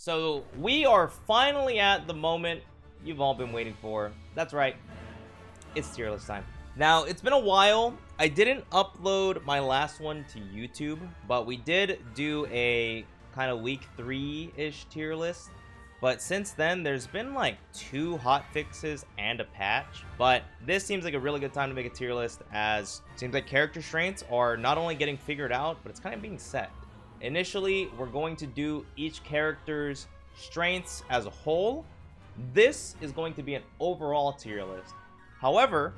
So we are finally at the moment you've all been waiting for. That's right, it's tier list time. Now, it's been a while. I didn't upload my last one to YouTube, but we did do a kind of week 3-ish tier list. But since then, there's been like 2 hot fixes and a patch. But this seems like a really good time to make a tier list, as it seems like character strengths are not only getting figured out, but it's kind of being set. Initially, we're going to do each character's strengths as a whole. This is going to be an overall tier list. However,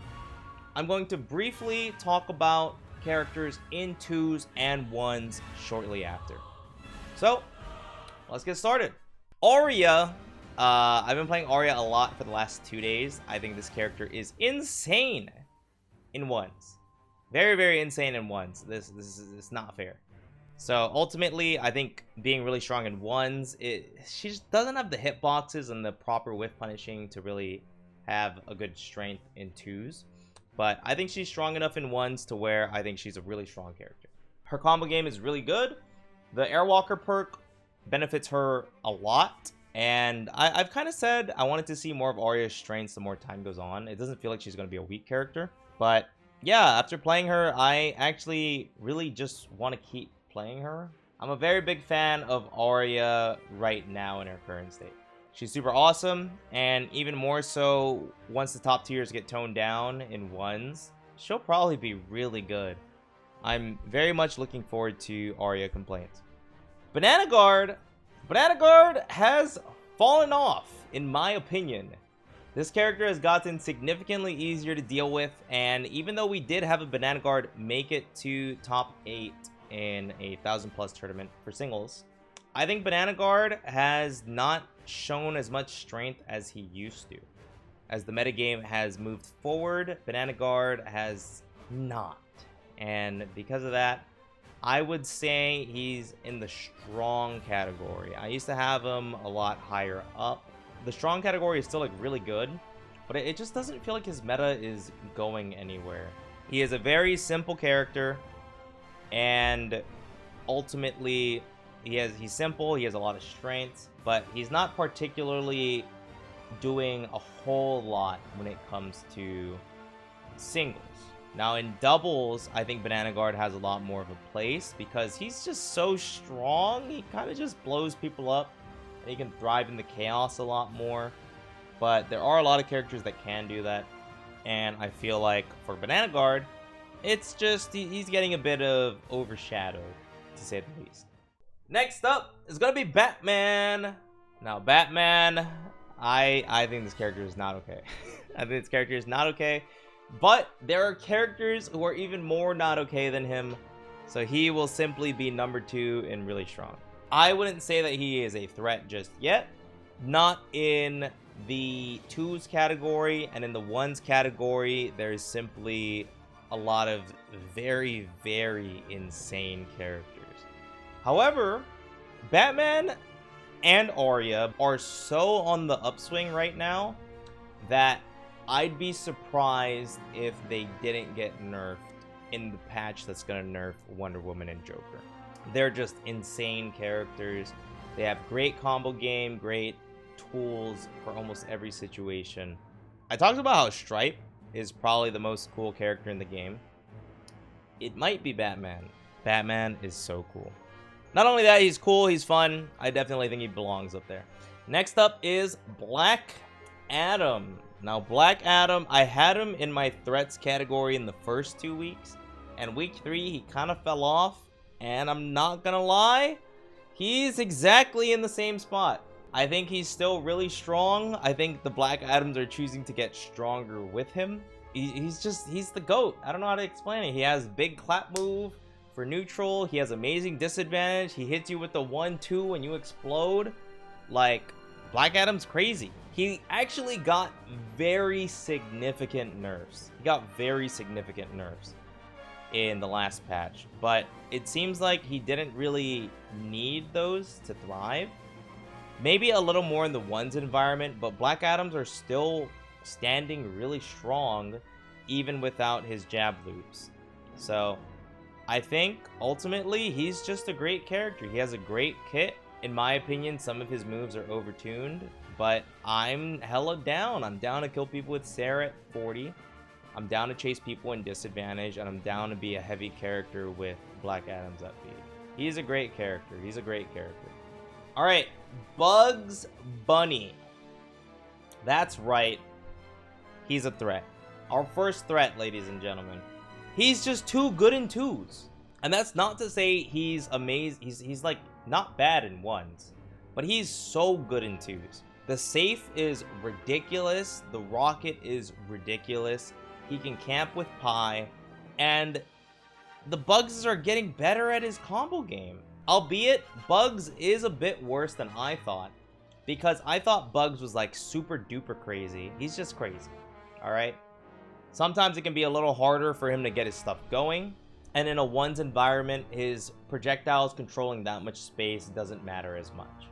I'm going to briefly talk about characters in 2s and 1s shortly after. So, let's get started. Arya. I've been playing Arya a lot for the last 2 days. I think this character is insane in 1s. Very, very insane in 1s. This is not fair. So ultimately, I think being really strong in 1s, she just doesn't have the hitboxes and the proper whiff punishing to really have a good strength in 2s. But I think she's strong enough in 1s to where I think she's a really strong character. Her combo game is really good. The Airwalker perk benefits her a lot. And I've kind of said I wanted to see more of Arya's strengths the more time goes on. It doesn't feel like she's going to be a weak character. But yeah, after playing her, I actually really just want to keep playing her. I'm a very big fan of Arya right now in her current state. She's super awesome, and even more so once the top tiers get toned down in 1s, she'll probably be really good. I'm very much looking forward to Arya complaints. Banana Guard has fallen off, in my opinion. This character has gotten significantly easier to deal with, and even though we did have a Banana Guard make it to top 8 in a 1,000+ tournament for singles, I think Banana Guard has not shown as much strength as he used to. As the metagame has moved forward, Banana Guard has not. And because of that, I would say he's in the strong category. I used to have him a lot higher up. The strong category is still like really good, but it just doesn't feel like his meta is going anywhere. He is a very simple character, and ultimately he's simple, he has a lot of strengths, but he's not particularly doing a whole lot when it comes to singles. Now in doubles, I think Banana Guard has a lot more of a place because he's just so strong. He kind of just blows people up, and he can thrive in the chaos a lot more. But there are a lot of characters that can do that, and I feel like for Banana Guard, it's just he's getting a bit of overshadowed, to say the least. Next up is gonna be Batman. Now Batman, I think this character is not okay. I think this character is not okay. But there are characters who are even more not okay than him, so he will simply be number 2 and really strong. I wouldn't say that he is a threat just yet. Not in the 2s category, and in the 1s category, there's simply a lot of very, very insane characters. However, Batman and Arya are so on the upswing right now that I'd be surprised if they didn't get nerfed in the patch that's going to nerf Wonder Woman and Joker. They're just insane characters. They have great combo game, great tools for almost every situation. I talked about how Stripe is probably the most cool character in the game. It might be Batman. Batman is so cool. Not only that, he's cool, he's fun. I definitely think he belongs up there. Next up is Black Adam. Now, Black Adam, I had him in my threats category in the first 2 weeks. And week 3, he kind of fell off. And I'm not gonna lie, he's exactly in the same spot. I think he's still really strong. I think the Black Adams are choosing to get stronger with him. He's the GOAT. I don't know how to explain it. He has big clap move for neutral. He has amazing disadvantage. He hits you with the 1-2 and you explode. Like, Black Adam's crazy. He actually got very significant nerfs. He got very significant nerfs in the last patch, but it seems like he didn't really need those to thrive. Maybe a little more in the 1s environment, but Black Adams are still standing really strong even without his jab loops. So I think ultimately he's just a great character. He has a great kit. in my opinion, some of his moves are overtuned, but I'm hella down. I'm down to kill people with Sarah at 40. I'm down to chase people in disadvantage, and I'm down to be a heavy character with Black Adam's up B. He's a great character. He's a great character. All right, Bugs Bunny. That's right. He's a threat. Our first threat, ladies and gentlemen. He's just too good in twos. And that's not to say he's amazing. He's like not bad in ones, but he's so good in twos. The safe is ridiculous. The rocket is ridiculous. He can camp with Pi, and the Bugs are getting better at his combo game. Albeit, Bugs is a bit worse than I thought, because I thought Bugs was like super duper crazy. He's just crazy, all right? Sometimes it can be a little harder for him to get his stuff going, and in a ones environment, his projectiles controlling that much space doesn't matter as much.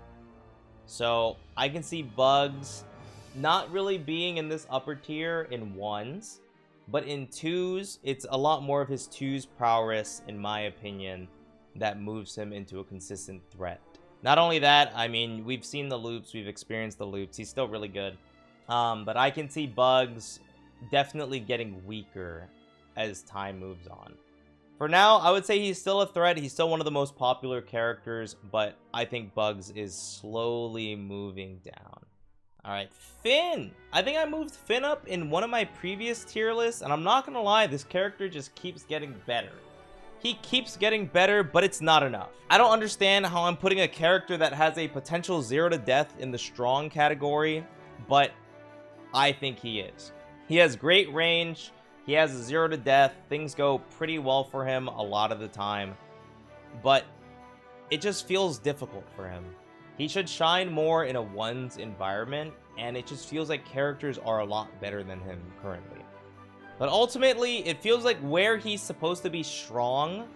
So I can see Bugs not really being in this upper tier in ones, but in twos, it's a lot more of his twos prowess, in my opinion, that moves him into a consistent threat. Not only that, I mean, we've seen the loops, we've experienced the loops. He's still really good. But I can see Bugs definitely getting weaker as time moves on. For now, I would say he's still a threat. He's still one of the most popular characters, but I think Bugs is slowly moving down. All right, Finn. I think I moved Finn up in one of my previous tier lists, and I'm not gonna lie, this character just keeps getting better. He keeps getting better, but it's not enough. I don't understand how I'm putting a character that has a potential 0 to death in the strong category, but I think he is. He has great range. He has a 0 to death. Things go pretty well for him a lot of the time, but it just feels difficult for him. He should shine more in a ones environment, and it just feels like characters are a lot better than him currently. But ultimately, it feels like where he's supposed to be strong,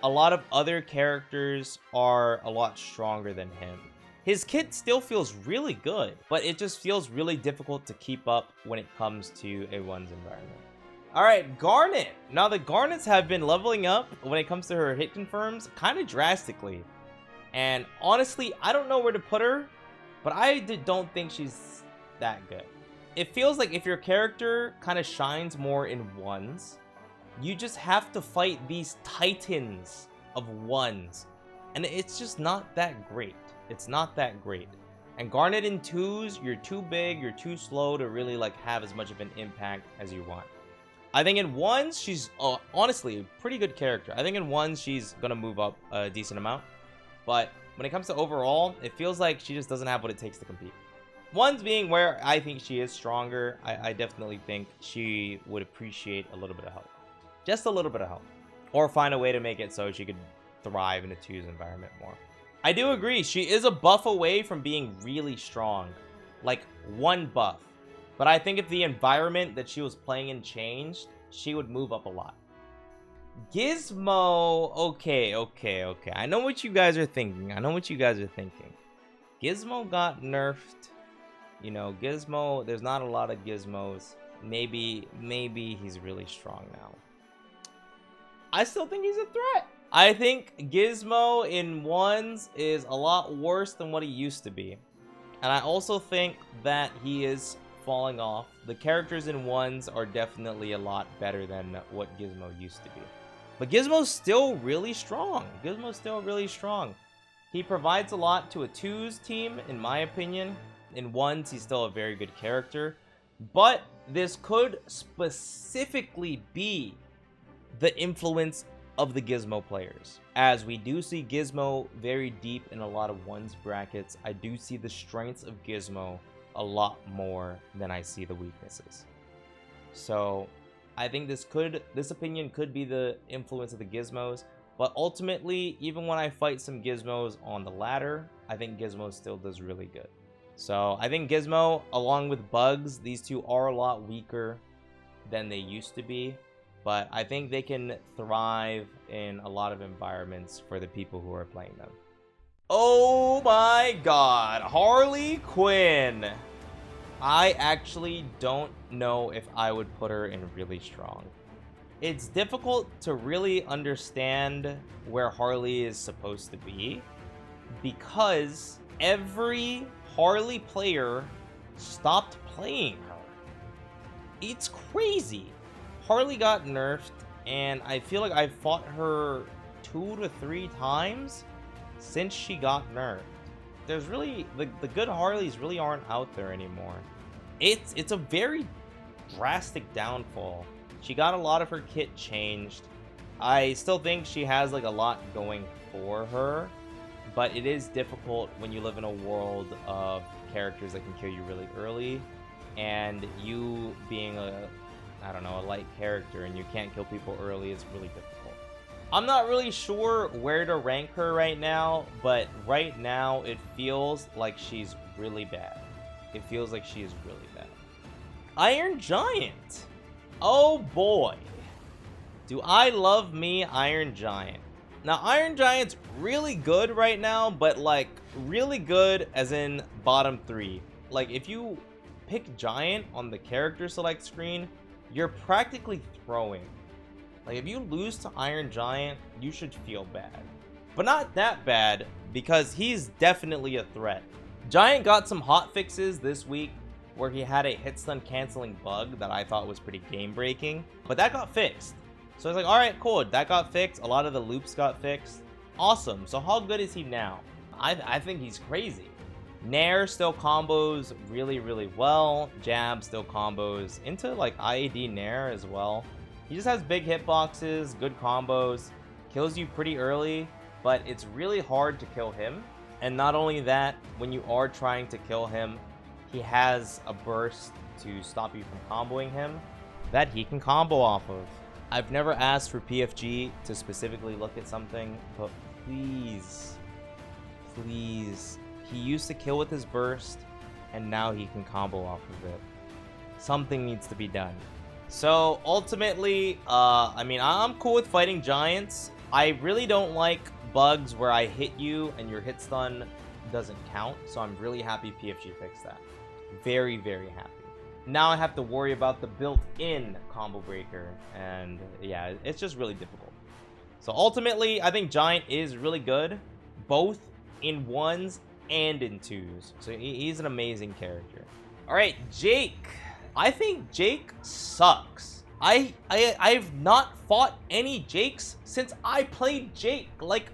a lot of other characters are a lot stronger than him. His kit still feels really good, but it just feels really difficult to keep up when it comes to a ones environment. All right, Garnet. Now, the Garnets have been leveling up when it comes to her hit confirms kind of drastically. And honestly, I don't know where to put her, but I don't think she's that good. It feels like if your character kind of shines more in ones, you just have to fight these titans of ones. And it's just not that great. It's not that great. And Garnet in twos, you're too big, you're too slow to really like have as much of an impact as you want. I think in ones, she's honestly a pretty good character. I think in ones, she's going to move up a decent amount. But when it comes to overall, it feels like she just doesn't have what it takes to compete. Ones being where I think she is stronger, I definitely think she would appreciate a little bit of help. Just a little bit of help. Or find a way to make it so she could thrive in a twos environment more. I do agree, she is a buff away from being really strong. Like, one buff. But I think if the environment that she was playing in changed, she would move up a lot. Gizmo, okay. I know what you guys are thinking. Gizmo got nerfed. You know, Gizmo, there's not a lot of Gizmos. Maybe he's really strong now. I still think he's a threat. I think Gizmo in ones is a lot worse than what he used to be. And I also think that he is falling off. The characters in ones are definitely a lot better than what Gizmo used to be. But Gizmo's still really strong. He provides a lot to a twos team, in my opinion. In ones, he's still a very good character. But this could specifically be the influence of the Gizmo players. As we do see Gizmo very deep in a lot of ones brackets, I do see the strengths of Gizmo a lot more than I see the weaknesses. So I think this opinion could be the influence of the Gizmos, but ultimately, even when I fight some Gizmos on the ladder, I think Gizmo still does really good. So I think Gizmo, along with Bugs, these two are a lot weaker than they used to be, but I think they can thrive in a lot of environments for the people who are playing them. Oh my god, Harley Quinn. I actually don't know if I would put her in really strong. It's difficult to really understand where Harley is supposed to be, because every Harley player stopped playing her. It's crazy. Harley got nerfed, and I feel like I've fought her 2 to 3 times since she got nerfed. There's really the good Harleys really aren't out there anymore. It's a very drastic downfall. She got a lot of her kit changed. I still think she has like a lot going for her, but it is difficult when you live in a world of characters that can kill you really early, and you being a, I don't know, a light character and you can't kill people early is really difficult. I'm not really sure where to rank her right now, but right now it feels like she's really bad. It feels like she is really bad. Iron Giant. Oh boy. Do I love me Iron Giant. Now, Iron Giant's really good right now, but like really good as in bottom 3. Like if you pick Giant on the character select screen, you're practically throwing. Like if you lose to Iron Giant, you should feel bad. But not that bad, because he's definitely a threat. Giant got some hot fixes this week where he had a hit stun canceling bug that I thought was pretty game breaking, but that got fixed. So it's like, all right, cool, that got fixed. A lot of the loops got fixed. Awesome. So how good is he now? I think he's crazy. Nair still combos really, really well. Jab still combos into like IAD Nair as well. He just has big hitboxes, good combos, kills you pretty early, but it's really hard to kill him. And not only that, when you are trying to kill him, he has a burst to stop you from comboing him that he can combo off of. I've never asked for PFG to specifically look at something, but please, please. He used to kill with his burst, and now he can combo off of it. Something needs to be done. So ultimately, I mean, I'm cool with fighting giants. I really don't like bugs where I hit you and your hit stun doesn't count. So I'm really happy PFG fixed that. Very, very happy. Now I have to worry about the built-in combo breaker, and yeah, it's just really difficult. So ultimately, I think Giant is really good, both in 1s and in 2s. So he's an amazing character. All right, Jake. I think Jake sucks. I've not fought any Jakes since I played Jake like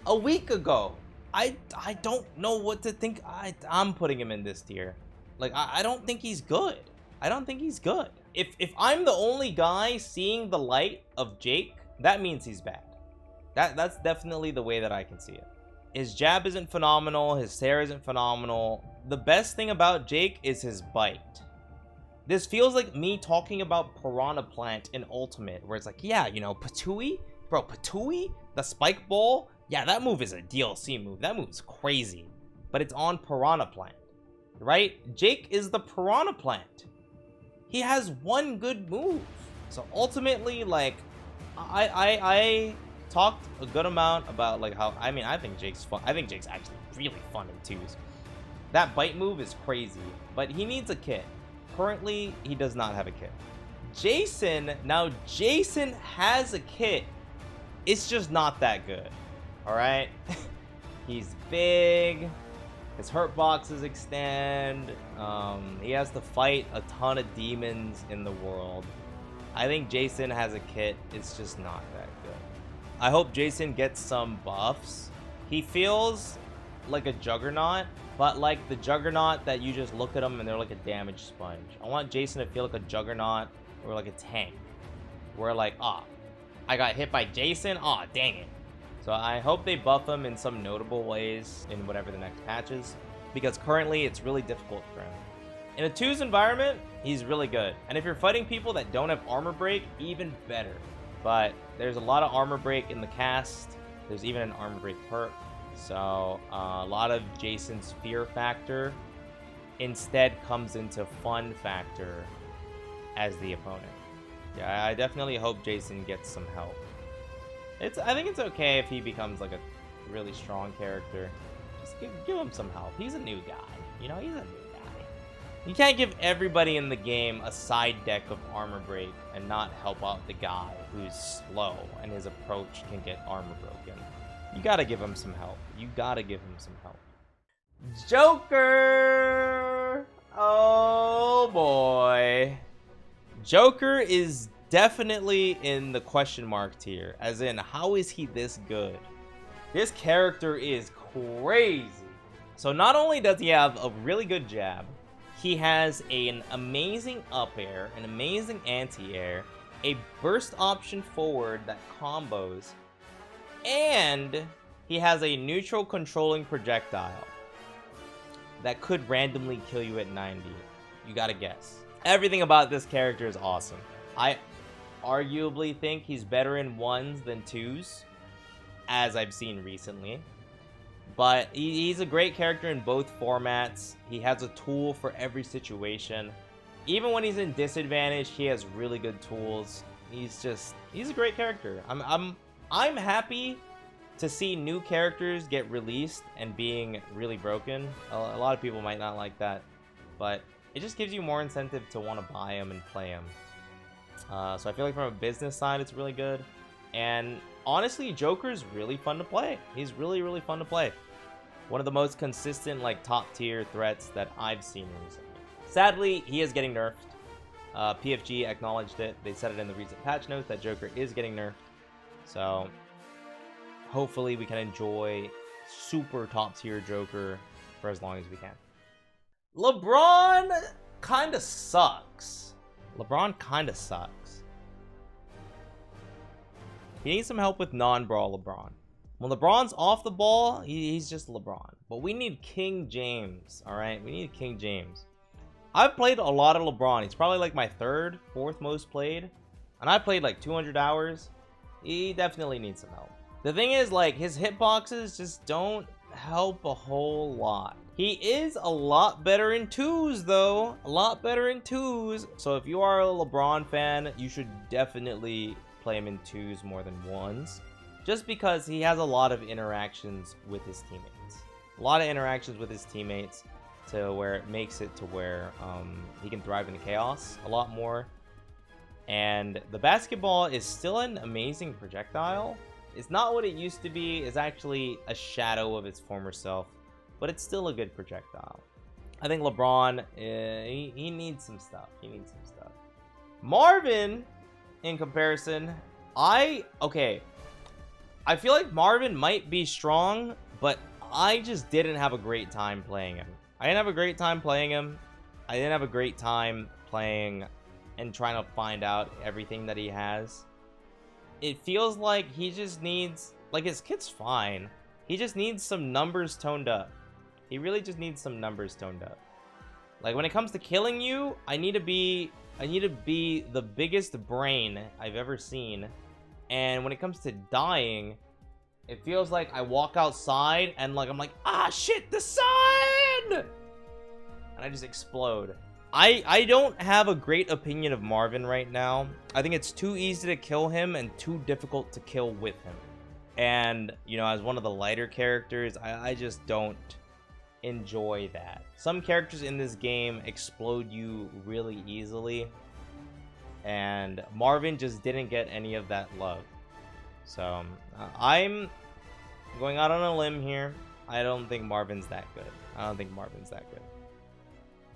a week ago. I don't know what to think. I'm putting him in this tier. Like I don't think he's good. I don't think he's good. If I'm the only guy seeing the light of Jake, that means he's bad. That's definitely the way that I can see it. His jab isn't phenomenal. His tear isn't phenomenal. The best thing about Jake is his bite. This feels like me talking about Piranha Plant in Ultimate, where it's like, yeah, you know, Patooey? Bro, Patooey? The spike ball? Yeah, that move is a DLC move. That move is crazy. But it's on Piranha Plant, right? Jake is the Piranha Plant. He has one good move. So ultimately, like, I talked a good amount about like how, I mean, I think Jake's fun. I think Jake's actually really fun in 2s. That bite move is crazy, but he needs a kit. Currently, he does not have a kit. Jason, now Jason has a kit. It's just not that good. All right. He's big. His hurt boxes extend. He has to fight a ton of demons in the world. I think Jason has a kit. It's just not that good. I hope Jason gets some buffs. He feels like a Juggernaut, but like the Juggernaut that you just look at them and they're like a damage sponge. I want Jason to feel like a Juggernaut or like a tank, where like, I got hit by Jason, dang it. So I hope they buff him in some notable ways in whatever the next patch is, because currently it's really difficult for him. In a 2s environment, he's really good. And if you're fighting people that don't have armor break, even better. But there's a lot of armor break in the cast. There's even an armor break perk. So a lot of Jason's fear factor instead comes into fun factor as the opponent. Yeah, I definitely hope Jason gets some help. I think it's okay if he becomes like a really strong character. Just give him some help. He's a new guy. You know, he's a new guy. You can't give everybody in the game a side deck of armor break and not help out the guy who's slow and his approach can get armor broken. You gotta give him some help. You gotta give him some help. Joker! Oh boy. Joker is definitely in the question mark tier, as in, how is he this good? This character is crazy. So not only does he have a really good jab, he has an amazing up air, an amazing anti-air, a burst option forward that combos, and he has a neutral controlling projectile that could randomly kill you at 90. You gotta guess. Everything about this character is awesome. I arguably think he's better in 1s than 2s, as I've seen recently. But he's a great character in both formats. He has a tool for every situation. Even when he's in disadvantage, he has really good tools. He's a great character. I'm happy to see new characters get released and being really broken. A lot of people might not like that, but it just gives you more incentive to want to buy them and play them. So I feel like from a business side, it's really good. And honestly, Joker's really fun to play. He's really fun to play. One of the most consistent, like, top tier threats that I've seen recently. Sadly, he is getting nerfed. PFG acknowledged it. They said it in the recent patch notes that Joker is getting nerfed. So hopefully we can enjoy super top tier Joker for as long as we can. LeBron kind of sucks. LeBron kind of sucks. He needs some help with non-brawl LeBron. When LeBron's off the ball, he's just LeBron. But we need King James, all right? We need King James. I've played a lot of LeBron. He's probably like my 3rd, 4th most played. And I played like 200 hours. He definitely needs some help. The thing is, like, his hitboxes just don't help a whole lot. He is a lot better in 2s, though. A lot better in 2s. So if you are a LeBron fan, you should definitely play him in 2s more than 1s. Just because he has a lot of interactions with his teammates. A lot of interactions with his teammates to where it makes it to where he can thrive in the chaos a lot more. And the basketball is still an amazing projectile. It's not what it used to be. It's actually a shadow of its former self. But it's still a good projectile. I think LeBron, he needs some stuff. He needs some stuff. Marvin, in comparison, I feel like Marvin might be strong, but I just didn't have a great time playing him. I didn't have a great time playing him. I didn't have a great time playing and trying to find out everything that he has. It feels like he just needs, like, his kit's fine. He just needs some numbers toned up. He really just needs some numbers toned up. Like, when it comes to killing you, I need to be the biggest brain I've ever seen. And when it comes to dying, it feels like I walk outside and I'm like, ah, shit, the sun! And I just explode. I don't have a great opinion of Marvin right now. I think it's too easy to kill him and too difficult to kill with him. And, you know, as one of the lighter characters, I just don't enjoy that. Some characters in this game explode you really easily. And Marvin just didn't get any of that love. So I'm going out on a limb here. I don't think Marvin's that good.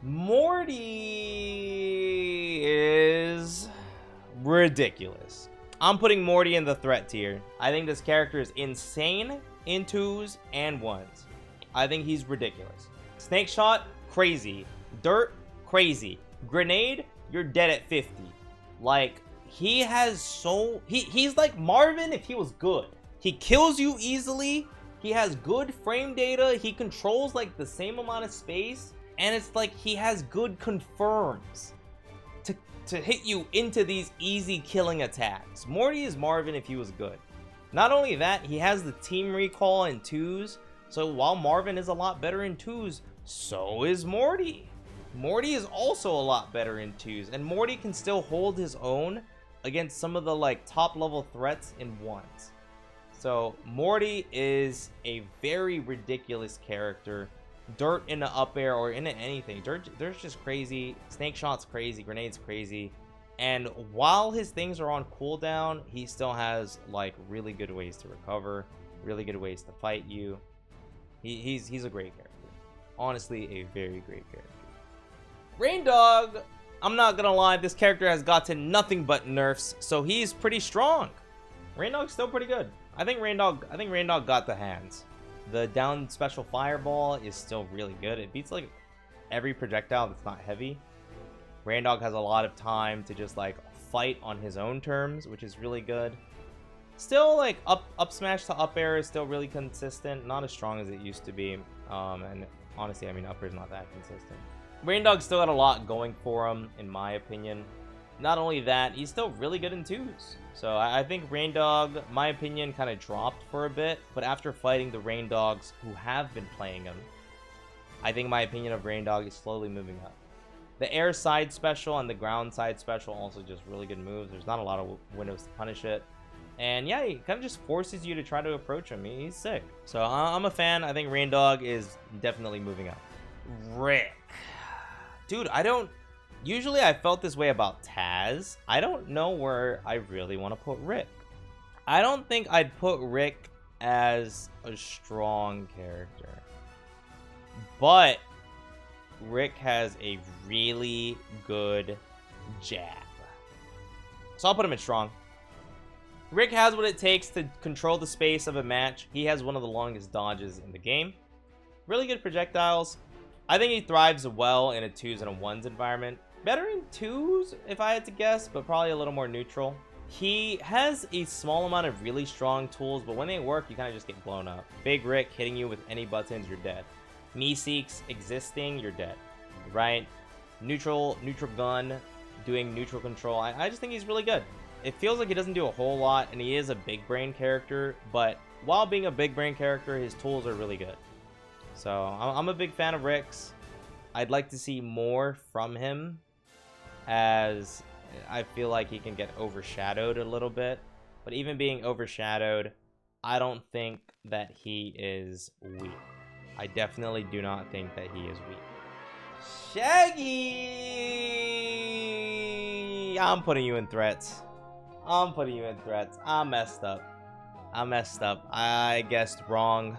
Morty is ridiculous. I'm putting Morty in the threat tier. I think this character is insane in 2s and 1s. I think he's ridiculous. Snake shot, crazy. Dirt, crazy. Grenade, you're dead at 50. Like, he has he's like Marvin if he was good. He kills you easily. He has good frame data. He controls like the same amount of space. And it's like he has good confirms to hit you into these easy killing attacks. Morty is Marvin if he was good. Not only that, he has the team recall in 2s. So while Marvin is a lot better in 2s, so is Morty. Morty is also a lot better in 2s, and Morty can still hold his own against some of the like top level threats in 1s. So Morty is a very ridiculous character. Dirt in the up air or into anything. Dirt's just crazy. Snake shot's crazy. Grenade's crazy. And while his things are on cooldown, he still has like really good ways to recover. really good ways to fight you. He's a great character. Honestly, a very great character. Rain Dog, I'm not gonna lie, this character has gotten nothing but nerfs, so he's pretty strong. Rain Dog's still pretty good. I think Rain Dog got the hands. The down special fireball is still really good. It beats like every projectile that's not heavy. Rain Dog has a lot of time to just like fight on his own terms, which is really good. Still, like up smash to up air is still really consistent, not as strong as it used to be. And honestly, I mean, up air is not that consistent. Rain Dog's still got a lot going for him, in my opinion. Not only that, he's still really good in twos. So I think Rain Dog, my opinion, kind of dropped for a bit. But after fighting the Rain Dogs who have been playing him, I think my opinion of Rain Dog is slowly moving up. The air side special and the ground side special also just really good moves. There's not a lot of windows to punish it. And yeah, he kind of just forces you to try to approach him. He's sick. So I'm a fan. I think Rain Dog is definitely moving up. Rick. Dude, usually I felt this way about Taz. I don't know where I really want to put Rick. I don't think I'd put Rick as a strong character. But Rick has a really good jab. So I'll put him in strong. Rick has what it takes to control the space of a match. He has one of the longest dodges in the game. Really good projectiles. I think he thrives well in a 2s and a 1s environment. Better in 2s, if I had to guess, but probably a little more neutral. He has a small amount of really strong tools, but when they work, you kind of just get blown up. Big Rick hitting you with any buttons, you're dead. Meeseeks existing, you're dead. Right? Neutral gun, doing neutral control. I just think he's really good. It feels like he doesn't do a whole lot, and he is a big brain character, but while being a big brain character, his tools are really good. So I'm a big fan of Rick's. I'd like to see more from him, as I feel like he can get overshadowed a little bit. But even being overshadowed, I don't think that he is weak. I definitely do not think that he is weak. Shaggy! I'm putting you in threats. I messed up. I guessed wrong.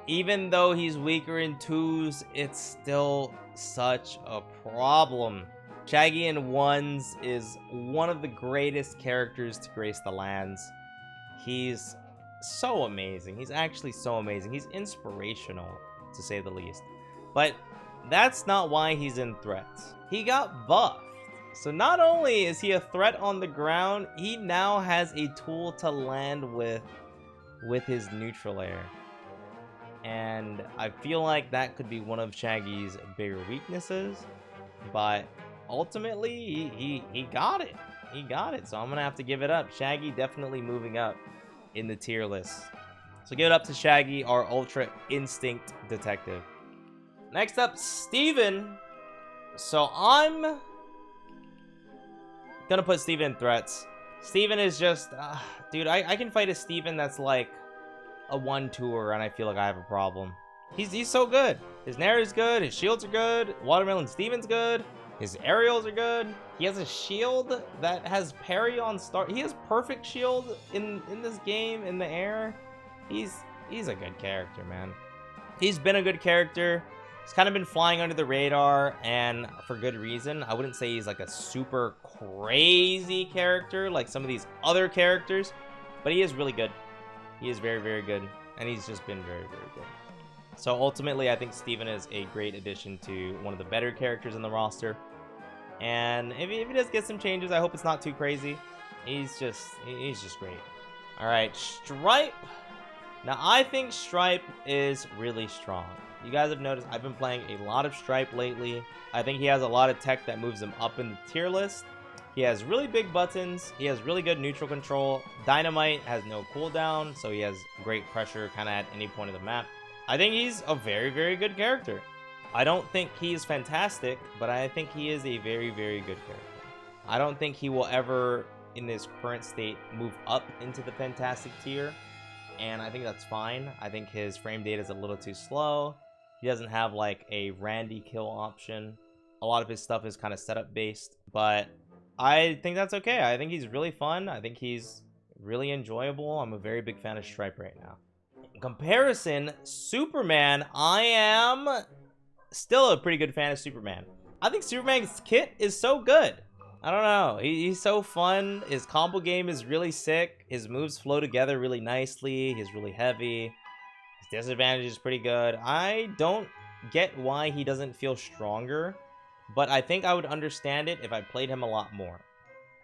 Even though he's weaker in 2s, it's still such a problem. Shaggy in 1s is one of the greatest characters to grace the lands. He's so amazing. He's actually so amazing. He's inspirational, to say the least. But that's not why he's in threats. He got buffed. So not only is he a threat on the ground, he now has a tool to land with his neutral air. And I feel like that could be one of Shaggy's bigger weaknesses. But ultimately, he got it. He got it. So I'm going to have to give it up. Shaggy definitely moving up in the tier list. So give it up to Shaggy, our Ultra Instinct Detective. Next up, Steven. So I'm gonna put Steven in threats. Steven is just... dude, I can fight a Steven that's like a 1-2er, and I feel like I have a problem. He's so good. His Nair is good. His shields are good. Watermelon Steven's good. His aerials are good. He has a shield that has parry on start. He has perfect shield in this game in the air. He's a good character, man. He's been a good character. He's kind of been flying under the radar, and for good reason. I wouldn't say he's like a super crazy character like some of these other characters, but he is really good. He is very, very good, and he's just been very, very good. So ultimately, I think Steven is a great addition to one of the better characters in the roster. And if he does get some changes, I hope it's not too crazy. He's just great. All right, Stripe. Now, I think Stripe is really strong. You guys have noticed I've been playing a lot of Stripe lately. I think he has a lot of tech that moves him up in the tier list. He has really big buttons. He has really good neutral control. Dynamite has no cooldown, so he has great pressure kind of at any point of the map. I think he's a very, very good character. I don't think he is fantastic, but I think he is a very, very good character. I don't think he will ever, in his current state, move up into the fantastic tier, and I think that's fine. I think his frame data is a little too slow. He doesn't have like a Randy kill option. A lot of his stuff is kind of setup based, but I think that's okay. I think he's really fun. I think he's really enjoyable. I'm a very big fan of Stripe right now. In comparison, Superman, I am still a pretty good fan of Superman. I think Superman's kit is so good. I don't know. He's so fun. His combo game is really sick. His moves flow together really nicely. He's really heavy. His disadvantage is pretty good. I don't get why he doesn't feel stronger, but I think I would understand it if I played him a lot more.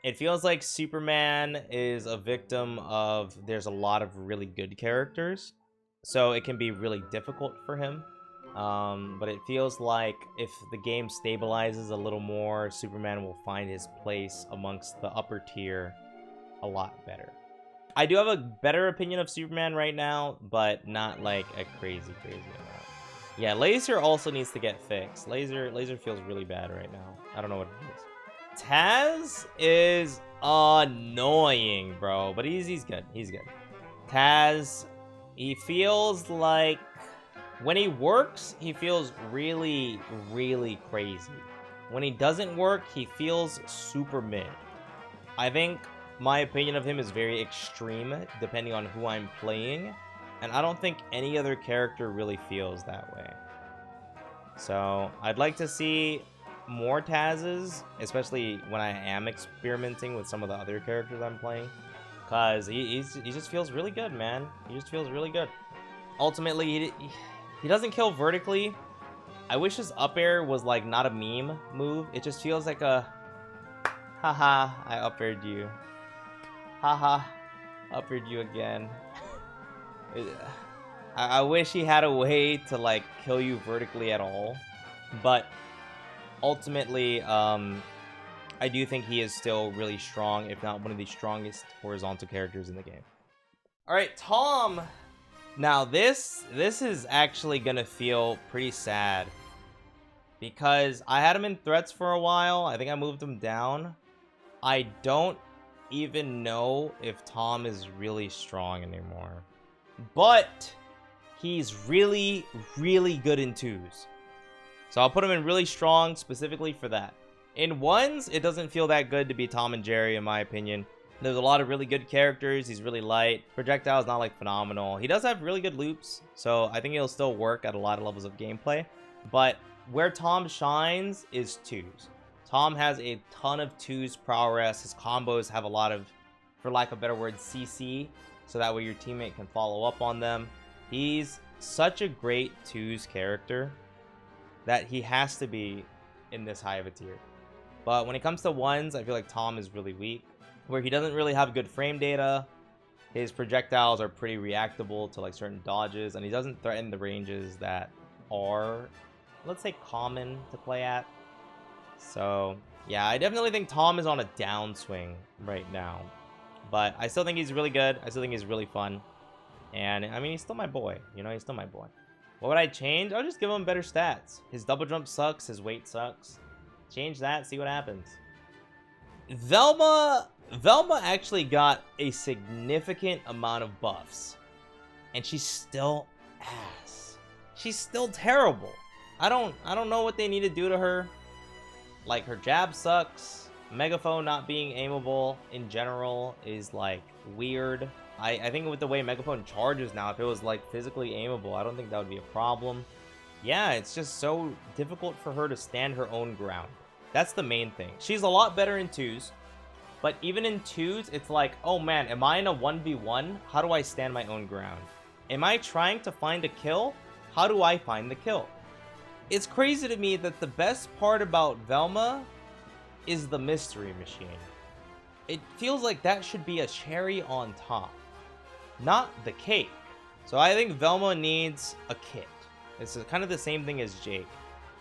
It feels like Superman is a victim of there's a lot of really good characters, so it can be really difficult for him. But it feels like if the game stabilizes a little more, Superman will find his place amongst the upper tier a lot better. I do have a better opinion of Superman right now, but not like a crazy amount. Yeah, Laser also needs to get fixed. Laser feels really bad right now. I don't know what it is. Taz is annoying, bro, but he's good. He's good. Taz, he feels like when he works, he feels really crazy. When he doesn't work, he feels super mid. I think my opinion of him is very extreme depending on who I'm playing, and I don't think any other character really feels that way. So I'd like to see more Taz's, especially when I am experimenting with some of the other characters I'm playing, because he just feels really good, man. He just feels really good. Ultimately, he doesn't kill vertically. I wish his up air was like not a meme move. It just feels like a haha, I up aired you. Haha, up aired you again. I wish he had a way to like kill you vertically at all. But ultimately, I do think he is still really strong, if not one of the strongest horizontal characters in the game. Alright, Tom. Now this is actually gonna feel pretty sad, because I had him in threats for a while. I think I moved him down. I don't even know if Tom is really strong anymore, but he's really good in 2s, so I'll put him in really strong specifically for that. In 1s, it doesn't feel that good to be Tom and Jerry, in my opinion. There's a lot of really good characters. He's really light. Projectile is not like phenomenal. He does have really good loops, so I think he'll still work at a lot of levels of gameplay. But where Tom shines is 2s. Tom has a ton of 2s prowess. His combos have a lot of, for lack of a better word, CC, so that way your teammate can follow up on them. He's such a great 2s character that he has to be in this high of a tier. But when it comes to 1s, I feel like Tom is really weak, where he doesn't really have good frame data. His projectiles are pretty reactable to like certain dodges, and he doesn't threaten the ranges that are, let's say, common to play at. So yeah, I definitely think Tom is on a downswing right now, but I still think he's really good. I still think he's really fun, and I mean, he's still my boy, you know. He's still my boy. What would I change? I'll just give him better stats. His double jump sucks. His weight sucks. Change that, see what happens. Velma actually got a significant amount of buffs, and she's still ass. She's still terrible. I don't know what they need to do to her. Like, her jab sucks. Megaphone not being aimable in general is like weird. I think with the way Megaphone charges now, if it was like physically aimable, I don't think that would be a problem. Yeah, it's just so difficult for her to stand her own ground. That's the main thing. She's a lot better in 2s, but even in 2s, it's like, oh man, am I in a 1v1? How do I stand my own ground? Am I trying to find a kill? How do I find the kill? It's crazy to me that the best part about Velma is the mystery machine. It feels like that should be a cherry on top, not the cake. So I think Velma needs a kit. It's kind of the same thing as Jake.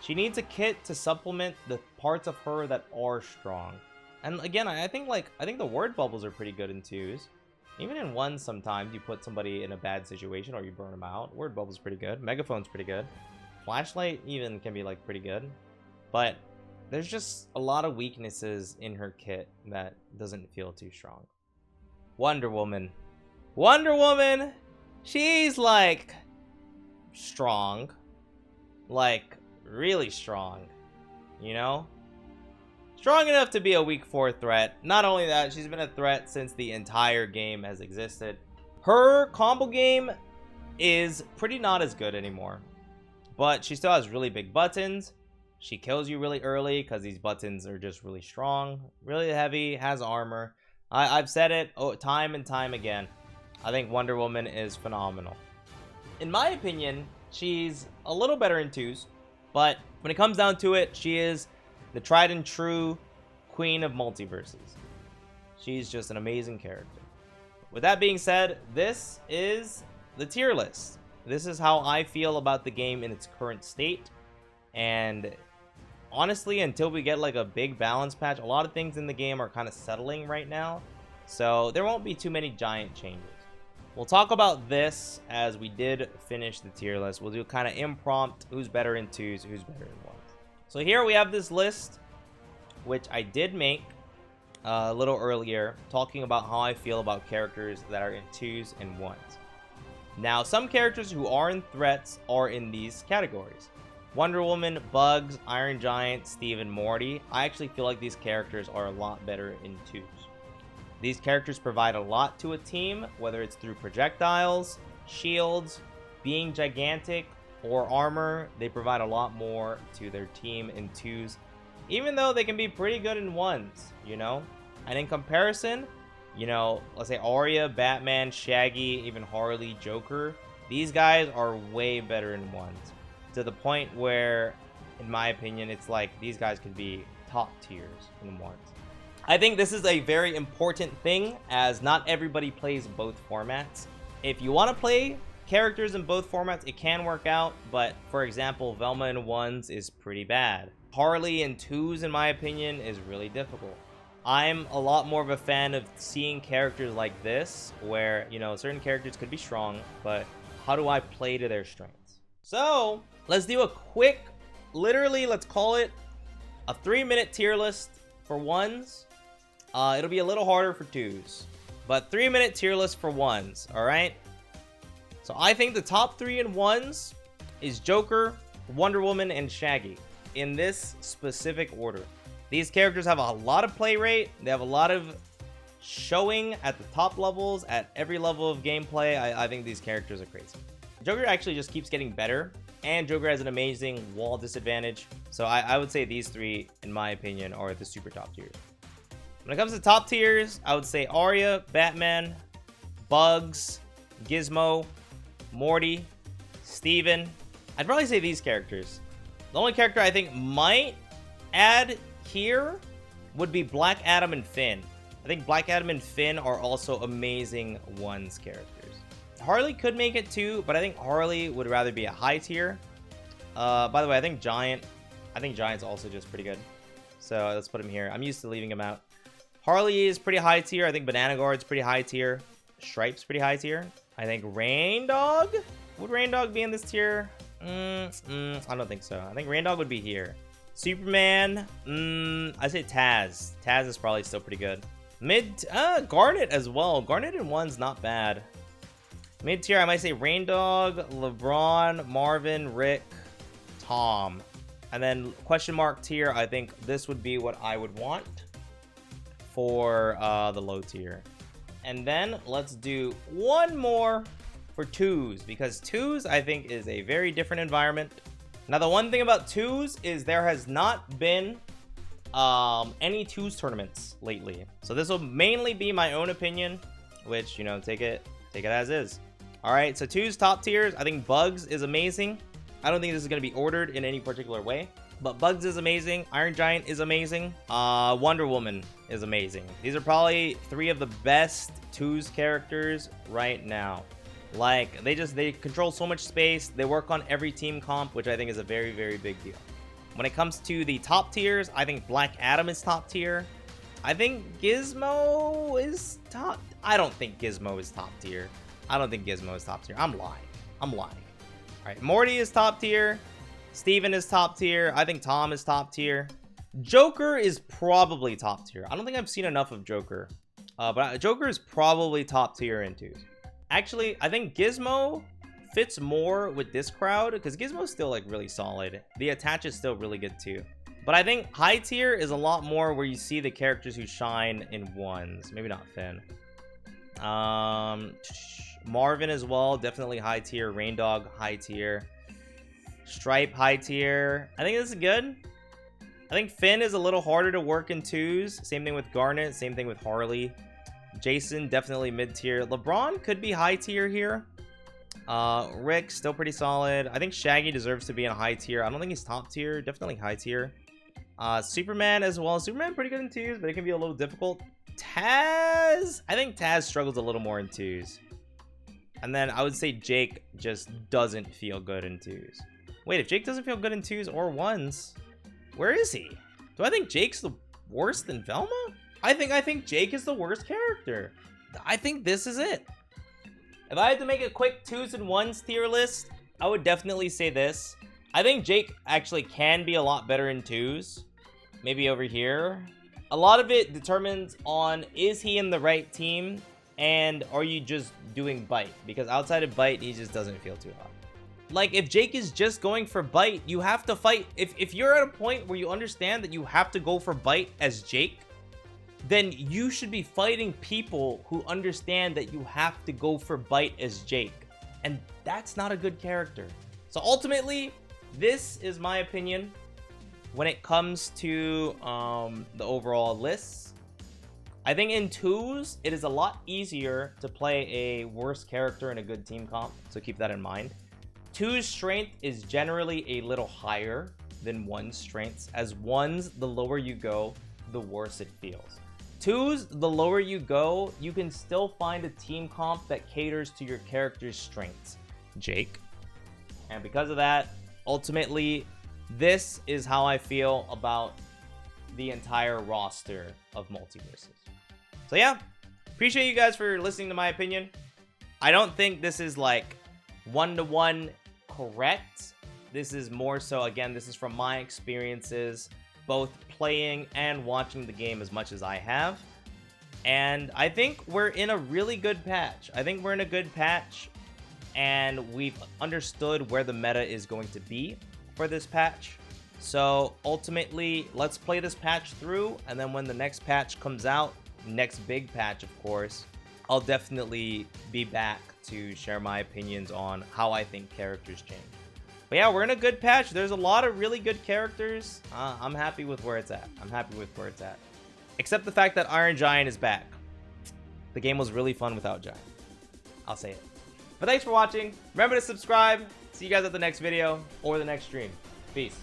She needs a kit to supplement the parts of her that are strong. And again, I think the word bubbles are pretty good in 2s. Even in 1s, sometimes you put somebody in a bad situation or you burn them out. Word bubble's pretty good. Megaphone's pretty good. Flashlight even can be like pretty good. But there's just a lot of weaknesses in her kit that doesn't feel too strong. Wonder Woman. Wonder Woman! She's like strong. Like really strong, you know? Strong enough to be a weak 4 threat. Not only that, she's been a threat since the entire game has existed. Her combo game is pretty not as good anymore, but she still has really big buttons. She kills you really early because these buttons are just really strong, really heavy, has armor. I've said it time and time again. I think Wonder Woman is phenomenal. In my opinion, she's a little better in twos, but when it comes down to it, she is the tried and true queen of multiverses. She's just an amazing character. With that being said, this is the tier list. This is how I feel about the game in its current state. And honestly, until we get like a big balance patch, a lot of things in the game are kind of settling right now. So there won't be too many giant changes. We'll talk about this as we did finish the tier list. We'll do kind of impromptu, who's better in twos, who's better in ones. So here we have this list, which I did make a little earlier, talking about how I feel about characters that are in twos and ones. Now, some characters who are in threats are in these categories. Wonder Woman, Bugs, Iron Giant, Steve, and Morty. I actually feel like these characters are a lot better in twos. These characters provide a lot to a team, whether it's through projectiles, shields, being gigantic, or armor. They provide a lot more to their team in twos, even though they can be pretty good in ones, you know? And in comparison, you know, let's say Arya, Batman, Shaggy, even Harley, Joker, these guys are way better in ones, to the point where, in my opinion, it's like these guys could be top tiers in ones. I think this is a very important thing, as not everybody plays both formats. If you want to play characters in both formats, it can work out, but for example, Velma in ones is pretty bad. Harley in twos, in my opinion, is really difficult. I'm a lot more of a fan of seeing characters like this, where, you know, certain characters could be strong, but how do I play to their strengths? So let's do a quick, literally, let's call it a 3-minute tier list for ones. It'll be a little harder for twos, but 3-minute tier list for ones. All right. So I think the top 3 in ones is Joker, Wonder Woman, and Shaggy, in this specific order. These characters have a lot of play rate. They have a lot of showing at the top levels, at every level of gameplay. I think these characters are crazy. Joker actually just keeps getting better, and Joker has an amazing wall disadvantage. So I would say these 3, in my opinion, are the super top tiers. When it comes to top tiers, I would say Arya, Batman, Bugs, Gizmo, Morty, Steven. I'd probably say these characters. The only character I think might add here would be Black Adam and Finn. I think Black Adam and Finn are also amazing ones characters. Harley could make it too, but I think Harley would rather be a high tier. By the way, I think Giant's also just pretty good. So let's put him here. I'm used to leaving him out. Harley is pretty high tier. I think Banana Guard's pretty high tier. Stripe's pretty high tier. I think Rain Dog? Would Rain Dog be in this tier? I don't think so. I think Rain Dog would be here. Superman, I say Taz. Taz is probably still pretty good. Garnet as well. Garnet in one's not bad. Mid tier, I might say Rain Dog, LeBron, Marvin, Rick, Tom. And then question mark tier, I think this would be what I would want for the low tier. And then let's do one more for twos, because twos I think is a very different environment. Now the one thing about twos is there has not been any twos tournaments lately, so this will mainly be my own opinion, which, you know, take it as is. All right, so twos top tiers, I think Bugs is amazing. I don't think this is going to be ordered in any particular way, but Bugs is amazing. Iron Giant is amazing. Wonder Woman is amazing. These are probably 3 of the best twos characters right now. Like, they control so much space. They work on every team comp, which I think is a very, very big deal. When it comes to the top tiers, I think Black Adam is top tier. I think Gizmo is top. I don't think Gizmo is top tier. I don't think Gizmo is top tier. I'm lying. All right, Morty is top tier. Steven is top tier. I think Tom is top tier. Joker is probably top tier. I don't think I've seen enough of Joker. But Joker is probably top tier in twos. Actually, I think Gizmo fits more with this crowd, because Gizmo's still like really solid. The attach is still really good too. But I think high tier is a lot more where you see the characters who shine in ones. Maybe not Finn. Marvin as well, definitely high tier. Rain Dog, high tier. Stripe, high tier. I think this is good. I think Finn is a little harder to work in 2s. Same thing with Garnet. Same thing with Harley. Jason, definitely mid tier. LeBron could be high tier here. Rick, still pretty solid. I think Shaggy deserves to be in a high tier. I don't think he's top tier. Definitely high tier. Superman as well. Superman pretty good in 2s, but it can be a little difficult. Taz, I think Taz struggles a little more in 2s. And then I would say Jake just doesn't feel good in 2s. Wait, if Jake doesn't feel good in 2s or 1s, where is he? Do I think Jake's the worse than Velma? I think Jake is the worst character. I think this is it. If I had to make a quick 2s and 1s tier list, I would definitely say this. I think Jake actually can be a lot better in 2s. Maybe over here. A lot of it determines on, is he in the right team? And are you just doing bite? Because outside of bite, he just doesn't feel too hot. Like, if Jake is just going for bite, you have to fight. If you're at a point where you understand that you have to go for bite as Jake, then you should be fighting people who understand that you have to go for bite as Jake. And that's not a good character. So ultimately, this is my opinion when it comes to the overall lists. I think in 2s, it is a lot easier to play a worse character in a good team comp. So keep that in mind. 2's strength is generally a little higher than 1's strengths. As 1's, the lower you go, the worse it feels. 2's, the lower you go, you can still find a team comp that caters to your character's strengths. Jake. And because of that, ultimately, this is how I feel about the entire roster of Multiversus. So yeah, appreciate you guys for listening to my opinion. I don't think this is like one-to-one correct. This is more so, again, this is from my experiences, both playing and watching the game as much as I have. And I think we're in a really good patch. I think we're in a good patch, and we've understood where the meta is going to be for this patch. So ultimately, let's play this patch through, and then when the next patch comes out, next big patch, of course, I'll definitely be back to share my opinions on how I think characters change. But yeah, we're in a good patch. There's a lot of really good characters. I'm happy with where it's at. I'm happy with where it's at. Except the fact that Iron Giant is back. The game was really fun without Giant. I'll say it. But thanks for watching. Remember to subscribe. See you guys at the next video or the next stream. Peace.